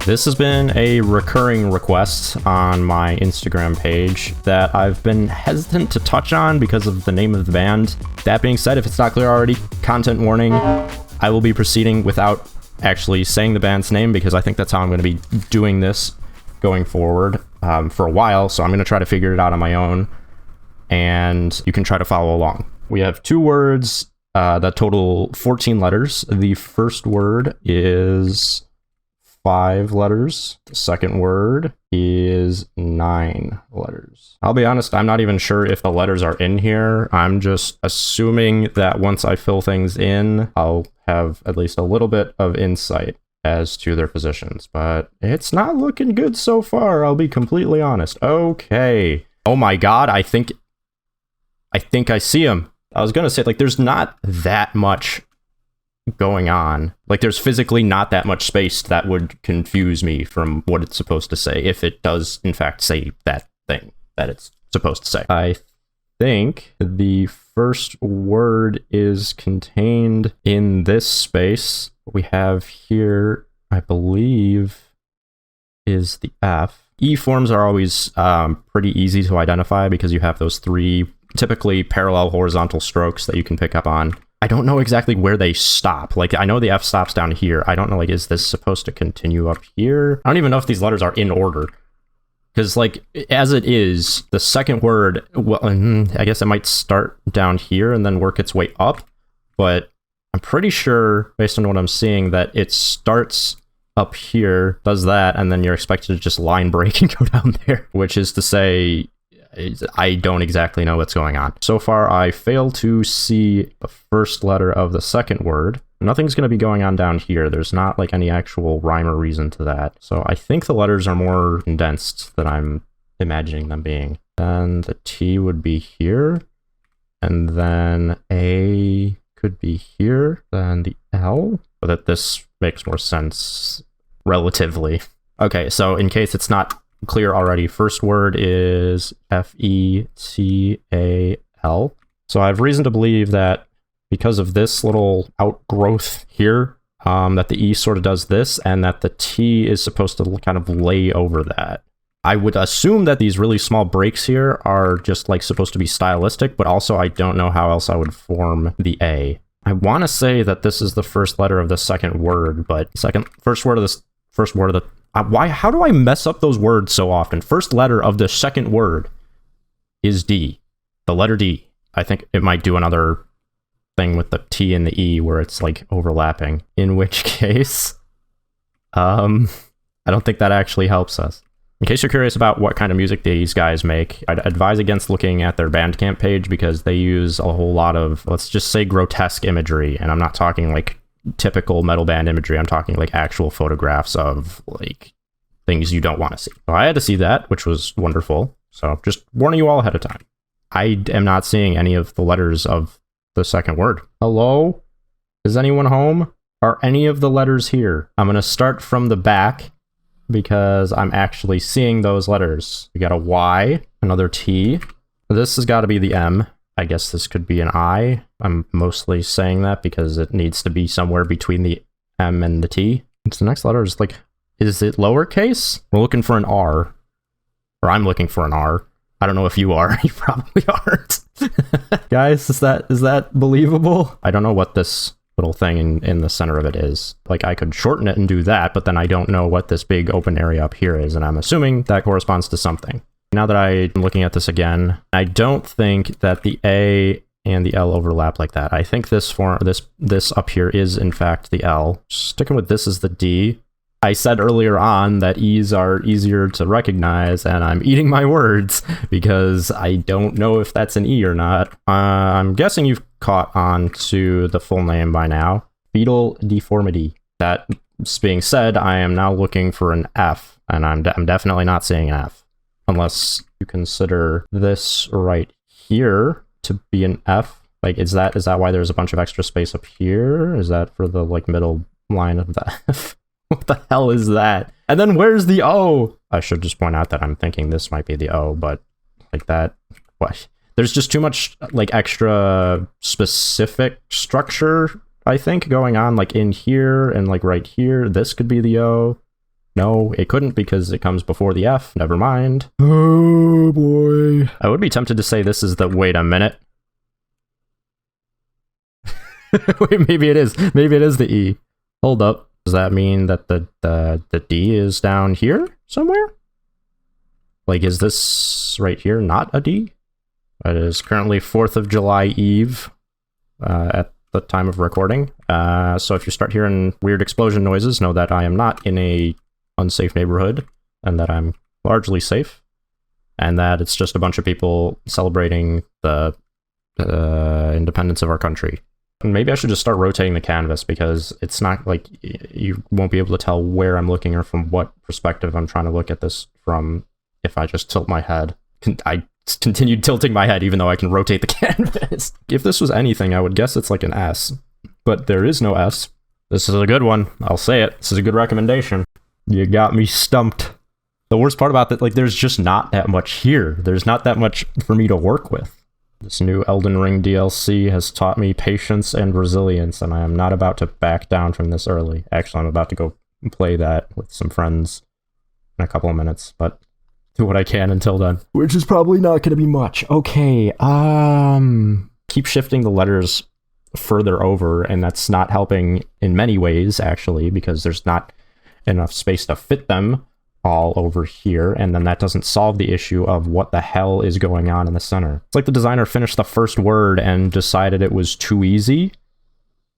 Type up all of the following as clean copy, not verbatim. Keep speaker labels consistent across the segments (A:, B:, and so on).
A: This has been a recurring request on my Instagram page that I've been hesitant to touch on because of the name of the band. That being said, if it's not clear already, content warning, I will be proceeding without actually saying the band's name because I think that's how I'm going to be doing this going forward for a while, so I'm going to try to figure it out on my own, and you can try to follow along. We have two words that total 14 letters. The first word is 5 letters. The second word is 9 letters. I'll be honest, I'm not even sure if the letters are in here. I'm just assuming that once I fill things in, I'll have at least a little bit of insight as to their positions, but it's not looking good so far, I'll be completely honest. Okay. Oh my god, I think I see him. I was gonna say, like, there's not that much going on. Like, there's physically not that much space that would confuse me from what it's supposed to say, if it does in fact say that thing that it's supposed to say. I think the first word is contained in this space. What we have here, I believe, is the F. E forms are always pretty easy to identify because you have those 3 typically parallel horizontal strokes that you can pick up on. I don't know exactly where they stop. Like, I know the F stops down here. I don't know, like, is this supposed to continue up here? I don't even know if these letters are in order. Because, like, as it is, the second word, well, I guess it might start down here and then work its way up. But I'm pretty sure, based on what I'm seeing, that it starts up here, does that, and then you're expected to just line break and go down there. Which is to say, I don't exactly know what's going on. So far, I fail to see the first letter of the second word. Nothing's going to be going on down here. There's not, like, any actual rhyme or reason to that. So I think the letters are more condensed than I'm imagining them being. Then the T would be here. And then A could be here. Then the L. But that this makes more sense relatively. Okay, so in case it's not clear already, first word is Fetal. So I have reason to believe that because of this little outgrowth here, that the E sort of does this, and that the T is supposed to kind of lay over that. I would assume that these really small breaks here are just, like, supposed to be stylistic, but also I don't know how else I would form the A. I want to say that this is the first letter of the second word, but first word of the how do I mess up those words so often? First letter of the second word is D. The letter D. I think it might do another thing with the T and the E where it's, like, overlapping. In which case, I don't think that actually helps us. In case you're curious about what kind of music these guys make, I'd advise against looking at their Bandcamp page because they use a whole lot of, let's just say, grotesque imagery. And I'm not talking, like, typical metal band imagery. I'm talking, like, actual photographs of, like, things you don't want to see. So I had to see that, which was wonderful. So just warning you all ahead of time. I am not seeing any of the letters of the second word. Hello? Is anyone home? Are any of the letters here? I'm going to start from the back because I'm actually seeing those letters. We got a Y, another T. This has got to be the M. I guess this could be an I. I'm mostly saying that because it needs to be somewhere between the M and the T. It's the next letter is, like, is it lowercase? We're looking for an R. Or I'm looking for an R. I don't know if you are. You probably aren't. Guys, is that believable? I don't know what this little thing in the center of it is. Like, I could shorten it and do that, but then I don't know what this big open area up here is, and I'm assuming that corresponds to something. Now that I'm looking at this again, I don't think that the A and the L overlap like that. I think this up here is, in fact, the L. Sticking with this is the D. I said earlier on that E's are easier to recognize, and I'm eating my words because I don't know if that's an E or not. I'm guessing you've caught on to the full name by now. Fetal Deformity. That being said, I am now looking for an F, and I'm definitely not seeing an F. Unless you consider this right here to be an F. Like, is that why there's a bunch of extra space up here? Is that for the, like, middle line of the F? What the hell is that? And then where's the O? I should just point out that I'm thinking this might be the O, but, like, that, what? There's just too much, like, extra specific structure, I think, going on, like, in here and, like, right here. This could be the O. No, it couldn't because it comes before the F. Never mind. Oh boy. I would be tempted to say this is the... Wait a minute. Wait, maybe it is. Maybe it is the E. Hold up. Does that mean that the D is down here somewhere? Like, is this right here not a D? It is currently 4th of July Eve at the time of recording. So if you start hearing weird explosion noises, know that I am not in a unsafe neighborhood and that I'm largely safe, and that it's just a bunch of people celebrating the independence of our country. And maybe I should just start rotating the canvas, because it's not like you won't be able to tell where I'm looking or from what perspective I'm trying to look at this from if I just tilt my head. I continued tilting my head even though I can rotate the canvas. If this was anything, I would guess it's like an S, but there is no S. This is a good one. I'll say it. This is a good recommendation. You got me stumped. The worst part about that, like, there's just not that much here. There's not that much for me to work with. This new Elden Ring DLC has taught me patience and resilience, and I am not about to back down from this early. Actually, I'm about to go play that with some friends in a couple of minutes, but do what I can until then. Which is probably not going to be much. Okay, keep shifting the letters further over, and that's not helping in many ways, actually, because there's not enough space to fit them all over here, and then that doesn't solve the issue of what the hell is going on in the center. It's like the designer finished the first word and decided it was too easy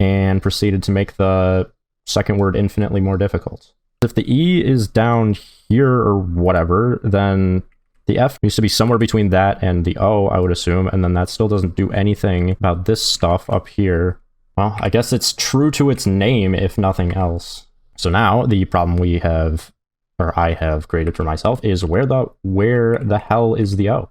A: and proceeded to make the second word infinitely more difficult. If the E is down here or whatever, then the F needs to be somewhere between that and the O, I would assume, and then that still doesn't do anything about this stuff up here. Well, I guess it's true to its name, if nothing else. So now the problem we have, or I have created for myself, is where the hell is the O?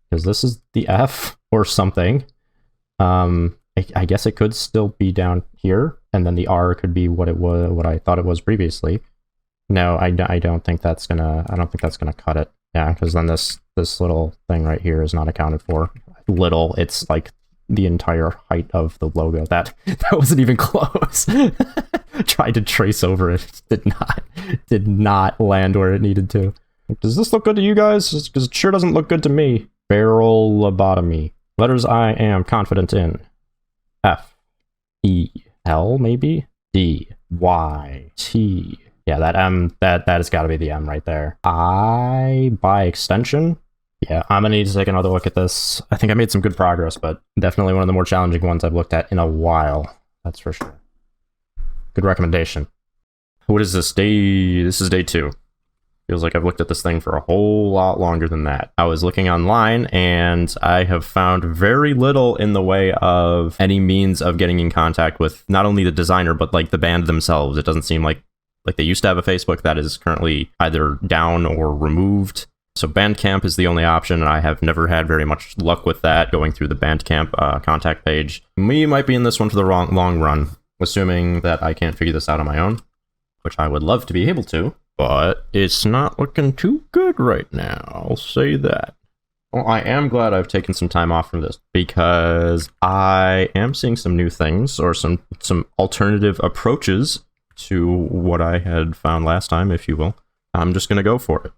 A: Because this is the F or something. I guess it could still be down here, and then the R could be what I thought it was previously. No, I don't think that's gonna cut it. Yeah, because then this little thing right here is not accounted for. Little, it's like the entire height of the logo. That wasn't even close. Tried to trace over it, did not land where it needed to. Does this look good to you guys? Because it sure doesn't look good to me. Barrel lobotomy. Letters I am confident in. F, E, L maybe, D, Y, T. Yeah, that M, that has got to be the M right there. I, by extension. Yeah, I'm gonna need to take another look at this. I think I made some good progress, but definitely one of the more challenging ones I've looked at in a while. That's for sure. Good recommendation. What is this? This is day 2. Feels like I've looked at this thing for a whole lot longer than that. I was looking online, and I have found very little in the way of any means of getting in contact with not only the designer, but like the band themselves. It doesn't seem like they used to have a Facebook. That is currently either down or removed. So Bandcamp is the only option, and I have never had very much luck with that, going through the Bandcamp contact page. We might be in this one for the long run, assuming that I can't figure this out on my own, which I would love to be able to, but it's not looking too good right now, I'll say that. Well, I am glad I've taken some time off from this, because I am seeing some new things, or some alternative approaches to what I had found last time, if you will. I'm just going to go for it.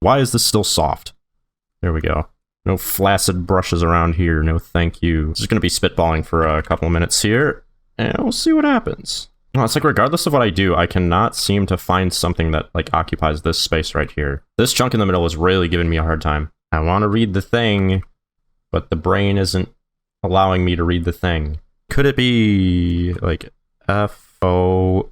A: Why is this still soft? There we go. No flaccid brushes around here. No thank you. Just going to be spitballing for a couple of minutes here, and we'll see what happens. Well, it's like regardless of what I do, I cannot seem to find something that like occupies this space right here. This chunk in the middle is really giving me a hard time. I want to read the thing, but the brain isn't allowing me to read the thing. Could it be like F-O-R?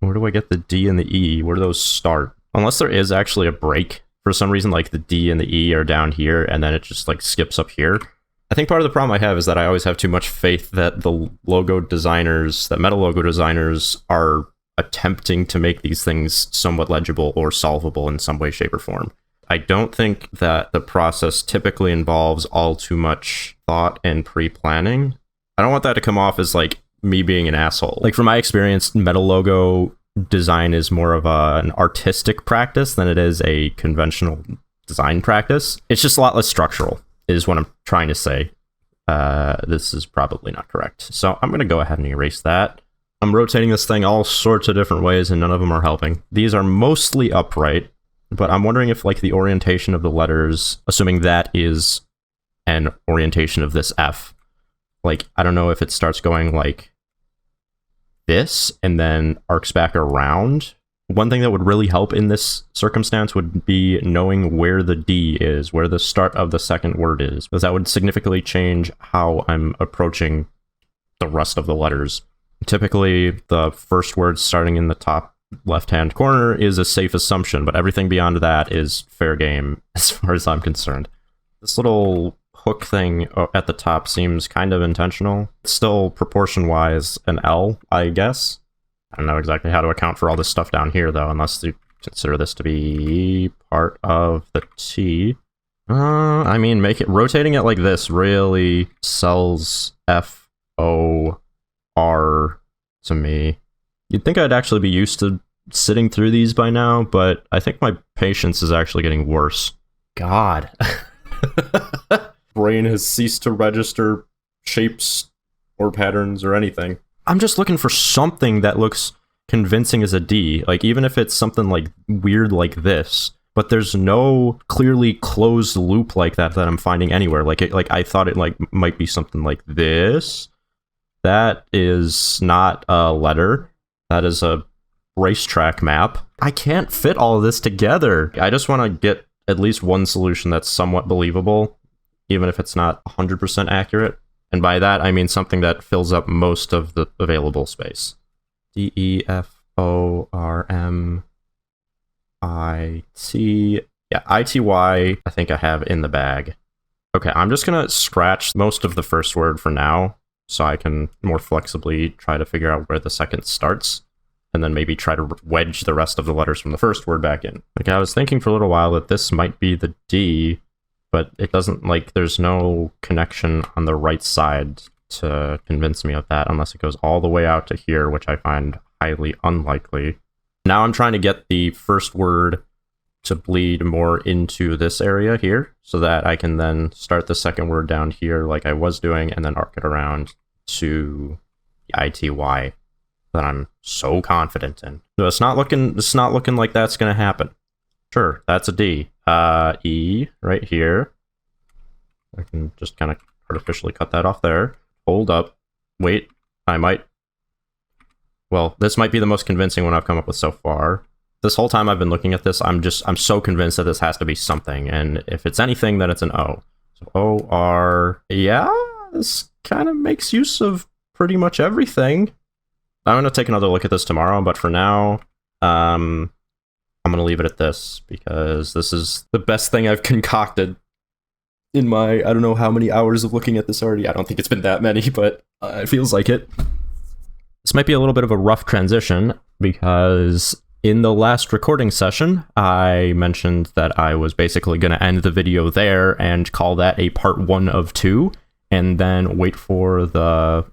A: Where do I get the D and the E? Where do those start? Unless there is actually a break for some reason, like the D and the E are down here, and then it just like skips up here. I think part of the problem I have is that I always have too much faith that the logo designers, that metal logo designers, are attempting to make these things somewhat legible or solvable in some way, shape, or form. I don't think that the process typically involves all too much thought and pre-planning. I don't want that to come off as like me being an asshole. Like from my experience, metal logo design is more of an artistic practice than it is a conventional design practice. It's just a lot less structural, is what I'm trying to say. This is probably not correct. So I'm going to go ahead and erase that. I'm rotating this thing all sorts of different ways and none of them are helping. These are mostly upright, but I'm wondering if like the orientation of the letters, assuming that is an orientation of this F, like I don't know if it starts going like this and then arcs back around. One thing that would really help in this circumstance would be knowing where the D is, where the start of the second word is, because that would significantly change how I'm approaching the rest of the letters. Typically, the first word starting in the top left-hand corner is a safe assumption, but everything beyond that is fair game as far as I'm concerned. This little hook thing at the top seems kind of intentional. It's still proportion-wise an L, I guess. I don't know exactly how to account for all this stuff down here, though, unless you consider this to be part of the T. I mean, rotating it like this really sells F-O-R to me. You'd think I'd actually be used to sitting through these by now, but I think my patience is actually getting worse. God. Brain has ceased to register shapes or patterns or anything. I'm just looking for something that looks convincing as a D, like even if it's something like weird like this, but there's no clearly closed loop like that I'm finding anywhere. Like I thought it like might be something like this. That is not a letter. That is a racetrack map. I can't fit all of this together. I just want to get at least one solution that's somewhat believable, even if it's not 100% accurate. And by that, I mean something that fills up most of the available space. D-E-F-O-R-M-I-T. Yeah, I-T-Y, I think I have in the bag. Okay, I'm just going to scratch most of the first word for now, so I can more flexibly try to figure out where the second starts, and then maybe try to wedge the rest of the letters from the first word back in. Like, I was thinking for a little while that this might be the D, but it doesn't, like, there's no connection on the right side to convince me of that, unless it goes all the way out to here, which I find highly unlikely. Now I'm trying to get the first word to bleed more into this area here, so that I can then start the second word down here like I was doing, and then arc it around to the I-T-Y that I'm so confident in. So it's not looking like that's gonna happen. Sure, that's a D. E right here. I can just kind of artificially cut that off there. Hold up. Wait, well, this might be the most convincing one I've come up with so far. This whole time I've been looking at this, I'm so convinced that this has to be something, and if it's anything, then it's an O. So O-R, yeah, this kind of makes use of pretty much everything. I'm gonna take another look at this tomorrow, but for now, I'm gonna leave it at this, because this is the best thing I've concocted in my, I don't know how many hours of looking at this already. I don't think it's been that many, but it feels like it. This might be a little bit of a rough transition, because in the last recording session, I mentioned that I was basically going to end the video there and call that a part 1 of 2, and then wait for the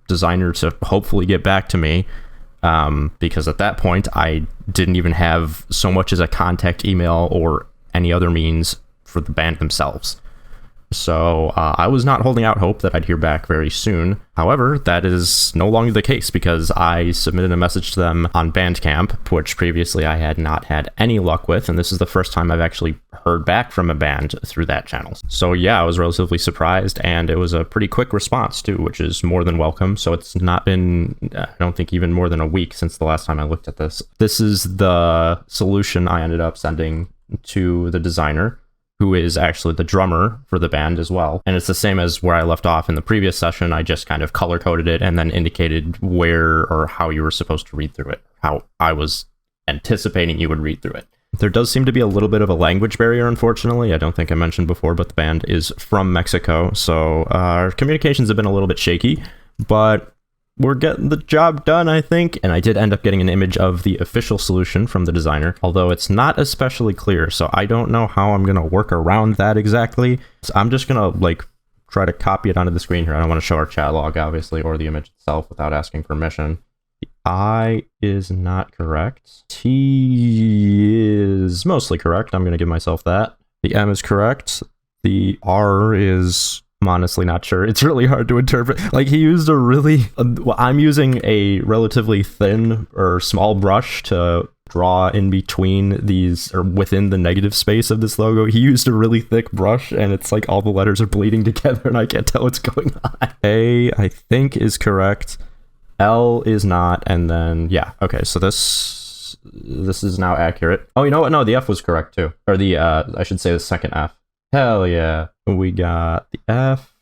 A: designer to hopefully get back to me, because at that point, I didn't even have so much as a contact email or any other means for the band themselves. So I was not holding out hope that I'd hear back very soon. However, that is no longer the case, because I submitted a message to them on Bandcamp, which previously I had not had any luck with, and this is the first time I've actually heard back from a band through that channel. So yeah, I was relatively surprised, and it was a pretty quick response too, which is more than welcome. So it's not been, I don't think, even more than a week since the last time I looked at this. This is the solution I ended up sending to the designer, who is actually the drummer for the band as well. And it's the same as where I left off in the previous session. I just kind of color-coded it and then indicated where or how you were supposed to read through it, how I was anticipating you would read through it. There does seem to be a little bit of a language barrier, unfortunately. I don't think I mentioned before, but the band is from Mexico, so our communications have been a little bit shaky, but we're getting the job done, I think. And I did end up getting an image of the official solution from the designer, although it's not especially clear, so I don't know how I'm going to work around that exactly. So I'm just going to like try to copy it onto the screen here. I don't want to show our chat log, obviously, or the image itself without asking permission. The I is not correct. T is mostly correct. I'm going to give myself that. The M is correct. The R is I'm honestly not sure. It's really hard to interpret. Like, he used a really... well, I'm using a relatively thin or small brush to draw in between these, or within the negative space of this logo. He used a really thick brush, and it's like all the letters are bleeding together, and I can't tell what's going on. A, I think, is correct. L is not, and then, yeah. Okay, so this is now accurate. Oh, you know what? No, the F was correct, too. Or the, I should say the second F. Hell yeah. We got the F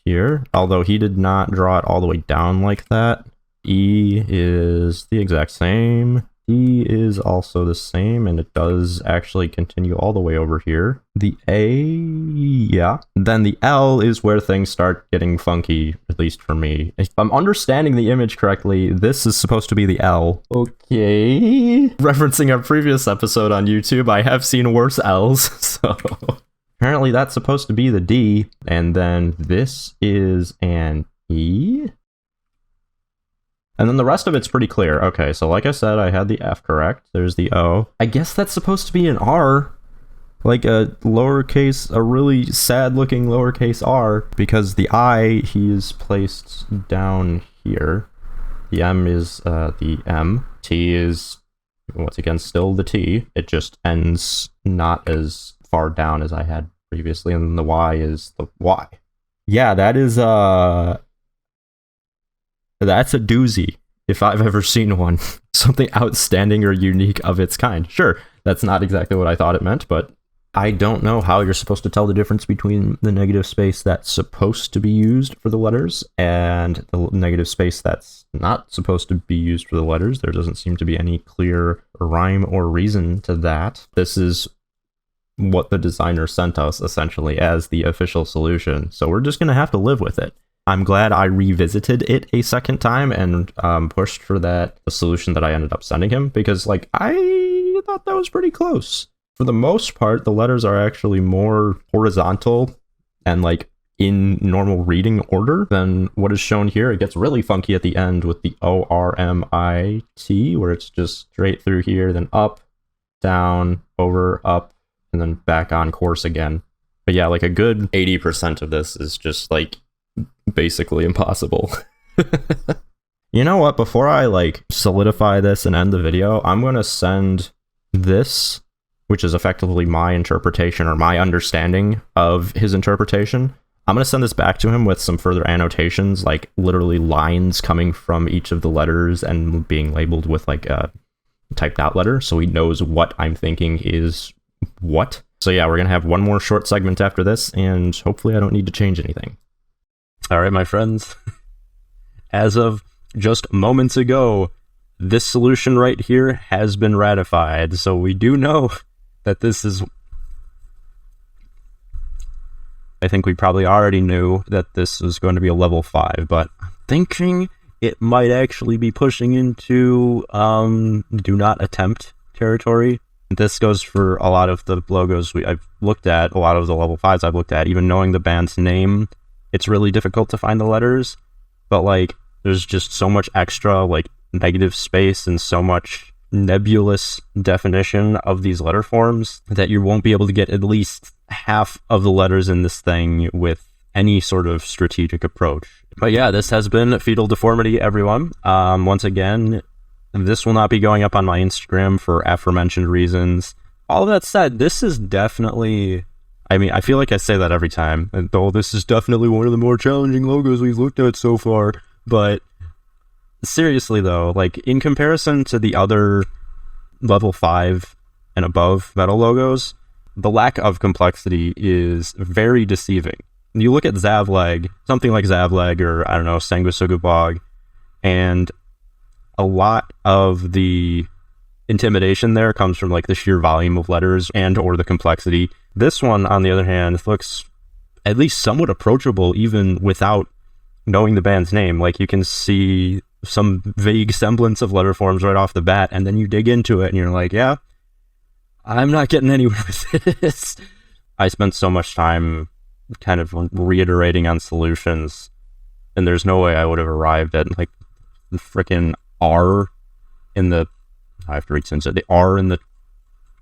A: here, although he did not draw it all the way down like that. E is the exact same. D is also the same, and it does actually continue all the way over here. The A, yeah. Then the L is where things start getting funky, at least for me. If I'm understanding the image correctly, this is supposed to be the L. Okay. Referencing our previous episode on YouTube, I have seen worse L's, so... Apparently that's supposed to be the D, and then this is an E. And then the rest of it's pretty clear. Okay, so like I said, I had the F correct. There's the O. I guess that's supposed to be an R. Like a lowercase, a really sad-looking lowercase R, because the I, he's placed down here. The M is the M. T is, once again, still the T. It just ends not as far down as I had previously, and then the Y is the Y. Yeah, that is that's a doozy, if I've ever seen one. Something outstanding or unique of its kind. Sure, that's not exactly what I thought it meant, but I don't know how you're supposed to tell the difference between the negative space that's supposed to be used for the letters and the negative space that's not supposed to be used for the letters. There doesn't seem to be any clear rhyme or reason to that. This is what the designer sent us, essentially, as the official solution. So we're just going to have to live with it. I'm glad I revisited it a second time and pushed for the solution that I ended up sending him, because, like, I thought that was pretty close. For the most part, the letters are actually more horizontal and, like, in normal reading order than what is shown here. It gets really funky at the end with the O-R-M-I-T, where it's just straight through here, then up, down, over, up, and then back on course again. But yeah, like a good 80% of this is just, like, basically impossible. You know what? Before I, like, solidify this and end the video, I'm going to send this, which is effectively my interpretation or my understanding of his interpretation. I'm going to send this back to him with some further annotations, like literally lines coming from each of the letters and being labeled with, like, a typed out letter, so he knows what I'm thinking is what. So yeah, we're gonna have one more short segment after this, and hopefully I don't need to change anything. All right, my friends. As of just moments ago, this solution right here has been ratified, so we do know that this is... I think we probably already knew that this was going to be a level 5, but I'm thinking it might actually be pushing into do not attempt territory. This goes for a lot of the logos I've looked at, a lot of the level 5s I've looked at. Even knowing the band's name, it's really difficult to find the letters, but, like, there's just so much extra, like, negative space and so much nebulous definition of these letter forms that you won't be able to get at least half of the letters in this thing with any sort of strategic approach. But yeah, this has been Fetal Deformity, everyone. Once again, this will not be going up on my Instagram for aforementioned reasons. All that said, this is definitely... I mean, I feel like I say that every time, and though this is definitely one of the more challenging logos we've looked at so far, but seriously though, like, in comparison to the other level 5 and above metal logos, the lack of complexity is very deceiving. You look at Zavleg, something like Zavleg, or, I don't know, Sanguisugabog, and a lot of the intimidation there comes from, like, the sheer volume of letters and or the complexity. This one, on the other hand, looks at least somewhat approachable even without knowing the band's name. Like, you can see some vague semblance of letter forms right off the bat, and then you dig into it and you're like, yeah, I'm not getting anywhere with this. I spent so much time kind of reiterating on solutions, and there's no way I would have arrived at, like, the freaking R in the... I have to recensor the R in the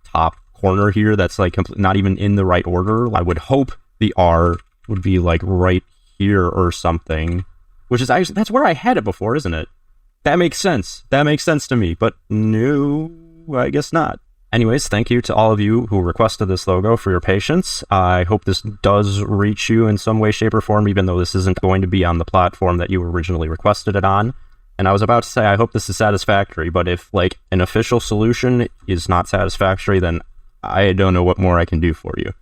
A: top corner here. That's, like, not even in the right order. I would hope the R would be like right here or something, which is actually, that's where I had it before, isn't it? That makes sense. That makes sense to me, but no, I guess not. Anyways, thank you to all of you who requested this logo for your patience. I hope this does reach you in some way, shape, or form, even though this isn't going to be on the platform that you originally requested it on. And I was about to say, I hope this is satisfactory, but if like an official solution is not satisfactory, then I don't know what more I can do for you.